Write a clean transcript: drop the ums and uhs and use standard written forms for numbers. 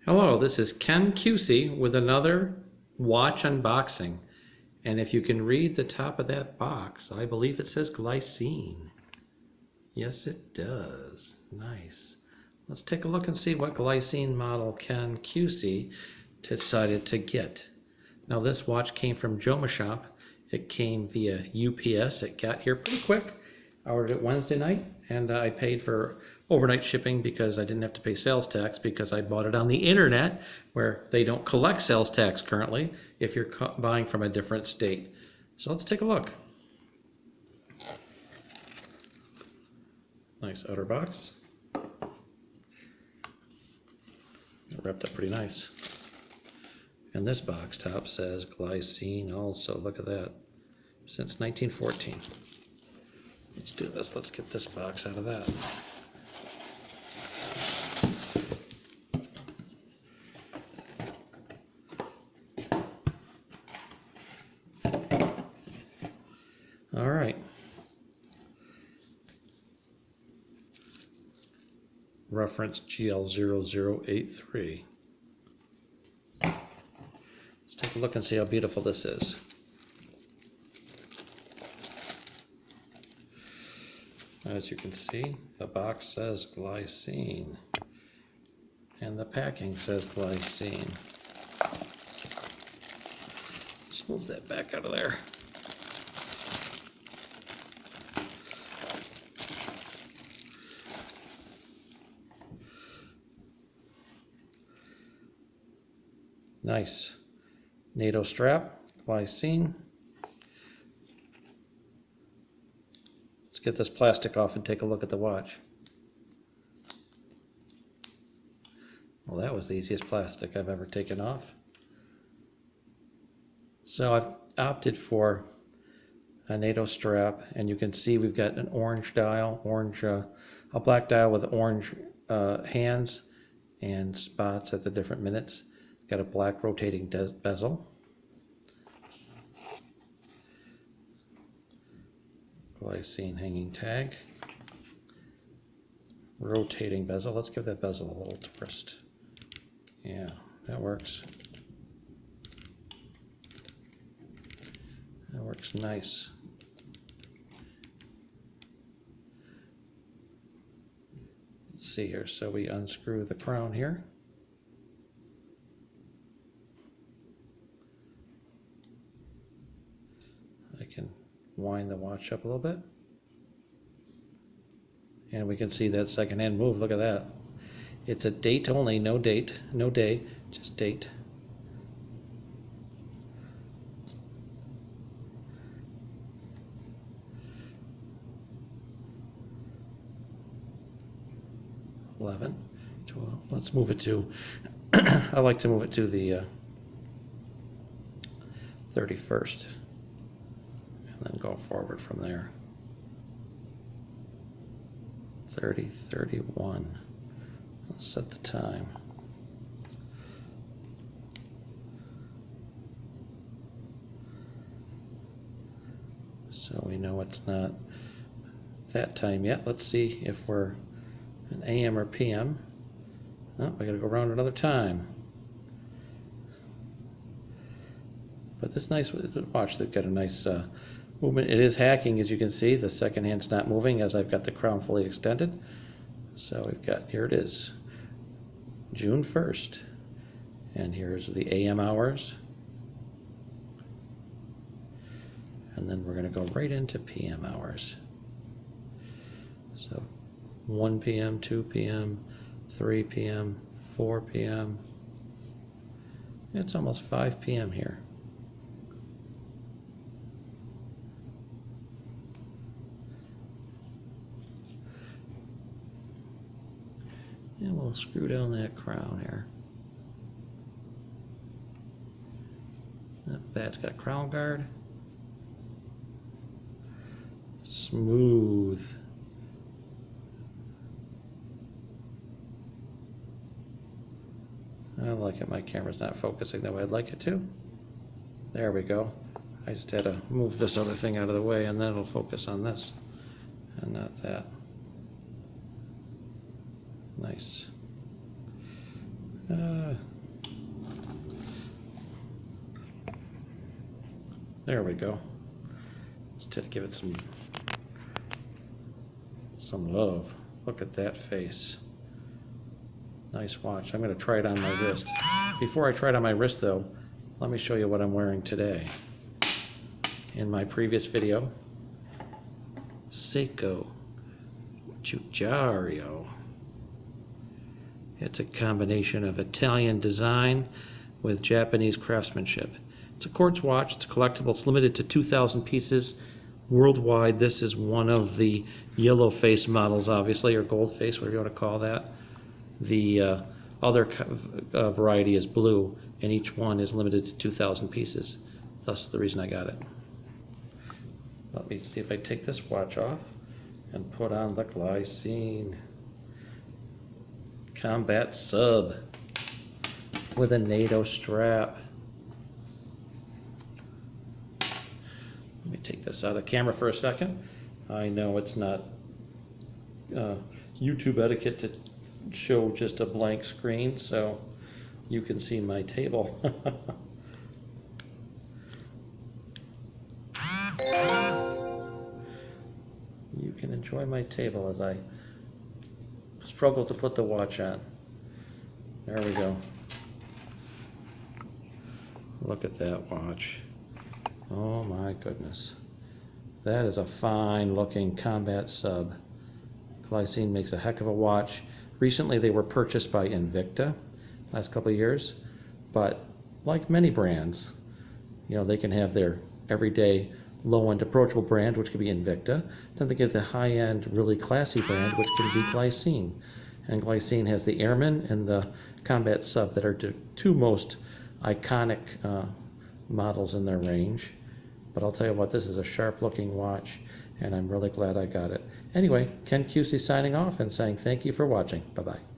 Hello, this is Ken QC with another watch unboxing. And if you can read the top of that box, I believe it says Glycine. Yes, it does. Nice. Let's take a look and see what Glycine model Ken QC decided to get. Now this watch came from Joma Shop. It came via UPS. It got here pretty quick. I ordered it Wednesday night, and I paid for overnight shipping because I didn't have to pay sales tax because I bought it on the internet where they don't collect sales tax currently if you're buying from a different state. So let's take a look. Nice outer box. Wrapped up pretty nice. And this box top says Glycine also. Look at that. Since 1914. Let's do this. Let's get this box out of that. All right. Reference GL0083. Let's take a look and see how beautiful this is. As you can see, the box says Glycine, and the packing says Glycine. Let's move that back out of there. Nice Nato strap, Glycine. Let's get this plastic off and take a look at the watch. Well, that was the easiest plastic I've ever taken off. So I've opted for a Nato strap, and you can see we've got an orange dial, a black dial with orange hands and spots at the different minutes. Got a black rotating bezel. Glycine hanging tag. Rotating bezel. Let's give that bezel a little twist. Yeah, that works. That works nice. Let's see here. So we unscrew the crown here. I can wind the watch up a little bit. And we can see that second hand move. Look at that. It's a date only, no date, no day, just date. $11, $12. Let's move it to, I like to move it to the 31st. And then go forward from there. 30, 31. Let's set the time. So we know it's not that time yet. Let's see if we're an AM or PM. Oh, I gotta go around another time. But this nice watch, they've got a nice movement. It is hacking, as you can see. The second hand's not moving as I've got the crown fully extended. So we've got, here it is, June 1st. And here's the AM hours. And then we're going to go right into PM hours. So 1 p.m., 2 p.m., 3 p.m., 4 p.m. It's almost 5 p.m. here. And we'll screw down that crown here. Not bad. It's got a crown guard. Smooth. I like it. My camera's not focusing the way I'd like it to. There we go. I just had to move this other thing out of the way, and then it'll focus on this and not that. Nice. There we go. Let's give it some love. Look at that face. Nice watch. I'm going to try it on my wrist. Before I try it on my wrist, though, let me show you what I'm wearing today. In my previous video, Seiko Giugiaro. It's a combination of Italian design with Japanese craftsmanship. It's a quartz watch. It's collectible. It's limited to 2,000 pieces worldwide. This is one of the yellow face models, obviously, or gold face, whatever you want to call that. The other variety is blue, and each one is limited to 2,000 pieces. Thus the reason I got it. Let me see if I take this watch off and put on the Glycine Combat Sub with a Nato strap. Let me take this out of camera for a second. I know it's not YouTube etiquette to show just a blank screen, so you can see my table. You can enjoy my table as I struggle to put the watch on. There we go. Look at that watch. Oh my goodness. That is a fine looking Combat Sub. Glycine makes a heck of a watch. Recently they were purchased by Invicta last couple of years, but like many brands, you know, they can have their everyday low-end approachable brand, which could be Invicta. Then they get the high-end, really classy brand, which can be Glycine. And Glycine has the Airman and the Combat Sub that are the two most iconic models in their range. But I'll tell you what, this is a sharp-looking watch, and I'm really glad I got it. Anyway, Ken QC signing off and saying thank you for watching. Bye-bye.